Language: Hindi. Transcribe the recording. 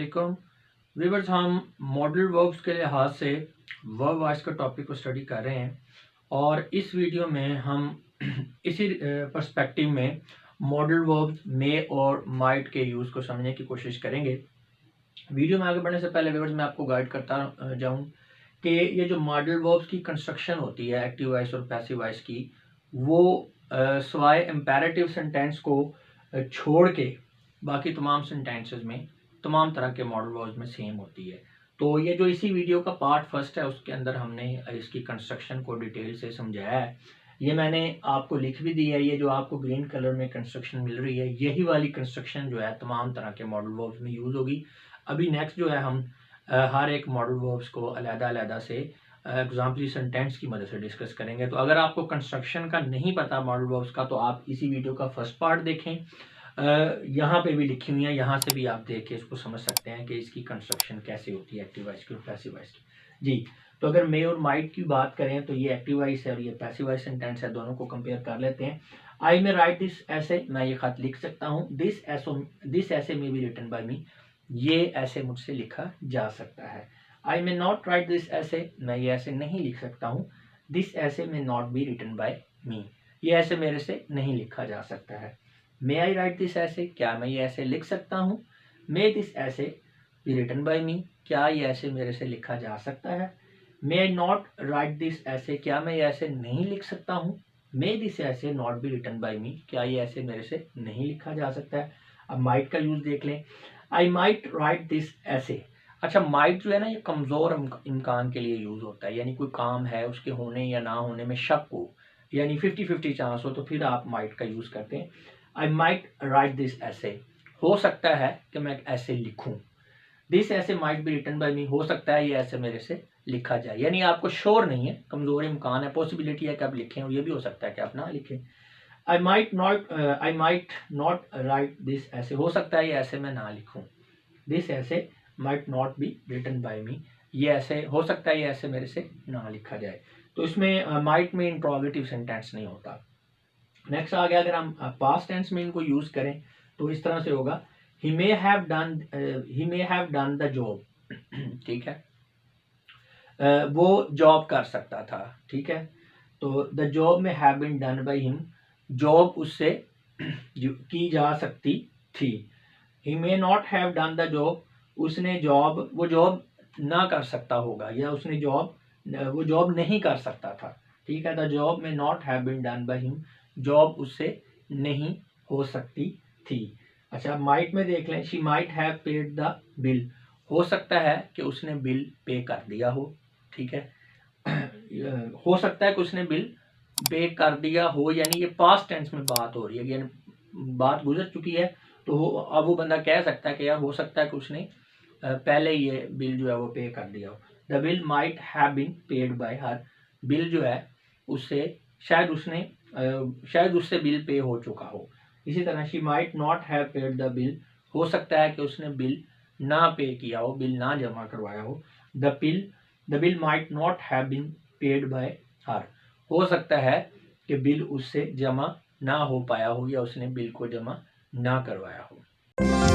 वालेकुम व्यूअर्स। हम मॉडल वर्ब्स के लिहाज से वर्ब वॉइस के टॉपिक को स्टडी कर रहे हैं और इस वीडियो में हम इसी पर्सपेक्टिव में मॉडल वर्ब्स मे और माइट के यूज़ को समझने की कोशिश करेंगे। वीडियो में आगे बढ़ने से पहले व्यूअर्स मैं आपको गाइड करता जाऊं कि ये जो मॉडल वर्ब्स की कंस्ट्रक्शन होती है एक्टिव वॉइस और पैसिव वॉइस की, वो सवाए इम्पेरेटिव सेंटेंस को छोड़ के बाकी तमाम सेंटेंसेस में तमाम तरह के मॉडल वर्ब्स में सेम होती है। तो ये जो इसी वीडियो का पार्ट फर्स्ट है उसके अंदर हमने इसकी कंस्ट्रक्शन को डिटेल से समझाया है। ये मैंने आपको लिख भी दी है। ये जो आपको ग्रीन कलर में कंस्ट्रक्शन मिल रही है, यही वाली कंस्ट्रक्शन जो है तमाम तरह के मॉडल वर्ब्स में यूज़ होगी। अभी नेक्स्ट जो है हम हर एक मॉडल वर्ब्स को अलग-अलग से एग्जाम्पली सेंटेंस की मदद से डिस्कस करेंगे। तो अगर आपको कंस्ट्रक्शन का नहीं पता मॉडल वर्ब्स का, तो आप इसी वीडियो का फर्स्ट पार्ट देखें। यहाँ पे भी लिखी हुई है, यहाँ से भी आप देख के इसको समझ सकते हैं कि इसकी कंस्ट्रक्शन कैसे होती है एक्टिव वॉइस की और पैसिव वॉइस की। जी, तो अगर मे और माइट की बात करें तो ये एक्टिव वॉइस है और ये पैसिव वॉइस सेंटेंस है, दोनों को कंपेयर कर लेते हैं। आई मे राइट दिस ऐसे, मैं ये खत लिख सकता हूँ। This essay may be written by me, ये ऐसे मुझसे लिखा जा सकता है। आई मे नॉट राइट दिस ऐसे, मैं ये ऐसे नहीं लिख सकता हूँ। This essay may not be written by me, ये ऐसे मेरे से नहीं लिखा जा सकता है। मे आई राइट दिस ऐसे, क्या मैं ये ऐसे लिख सकता हूँ। मे दिस ऐसे बी रिटन बाय मी, क्या ये ऐसे मेरे से लिखा जा सकता है। मे आई नॉट राइट दिस ऐसे, क्या मैं ये ऐसे नहीं लिख सकता हूँ। मे दिस ऐसे नॉट बी रिटन बाय मी, क्या ये ऐसे मेरे से नहीं लिखा जा सकता है। अब माइट का यूज देख लें। आई माइट राइट दिस ऐसे। अच्छा, माइट जो है ना, ये कमज़ोर इम्कान के लिए यूज़ होता है, यानी कोई काम है उसके होने या ना होने में शक हो, यानी 50-50 चांस हो, तो फिर आप माइट का यूज़ करते हैं। आई माइट राइट दिस ऐसे, हो सकता है कि मैं ऐसे लिखूं। This essay might be written by मी, हो सकता है ये ऐसे मेरे से लिखा जाए, यानी आपको श्योर नहीं है, कमज़ोर इम्कान है, पॉसिबिलिटी है कि आप लिखें और ये भी हो सकता है कि आप ना लिखें। I might not right this ऐसे, हो सकता है ये ऐसे मैं ना लिखूं। This essay might not be written by me, ये ऐसे हो सकता है ये ऐसे मेरे से ना लिखा जाए। तो इसमें माइट में इंट्रोगेटिव सेंटेंस नहीं होता। नेक्स्ट आ गया, अगर हम पास्ट टेंस में इनको यूज करें तो इस तरह से होगा, he may have done the job. ठीक है, वो जॉब कर सकता था। ठीक है, तो the job may have been done by him, job उससे की जा सकती थी। He may not have done the job, उसने वो जॉब ना कर सकता होगा, या वो जॉब नहीं कर सकता था। ठीक है, the job may not have been done by him, job उससे नहीं हो सकती थी। अच्छा, माइट में देख लें, she might have paid the bill, हो सकता है कि उसने बिल पे कर दिया हो। ठीक है, हो सकता है कि उसने बिल पे कर दिया हो, यानी ये पास्ट टेंस में बात हो रही है, यानी बात गुजर चुकी है। तो अब वो बंदा कह सकता है कि यार हो सकता है कि उसने पहले ये बिल जो है वो पे कर दिया हो। The bill might have been paid by her, bill जो है उससे शायद उससे बिल पे हो चुका हो। इसी तरह she might not have paid the bill, हो सकता है कि उसने बिल ना पे किया हो, बिल ना जमा करवाया हो। The bill might not have been paid by her, हो सकता है कि बिल उससे जमा ना हो पाया हो या उसने बिल को जमा ना करवाया हो।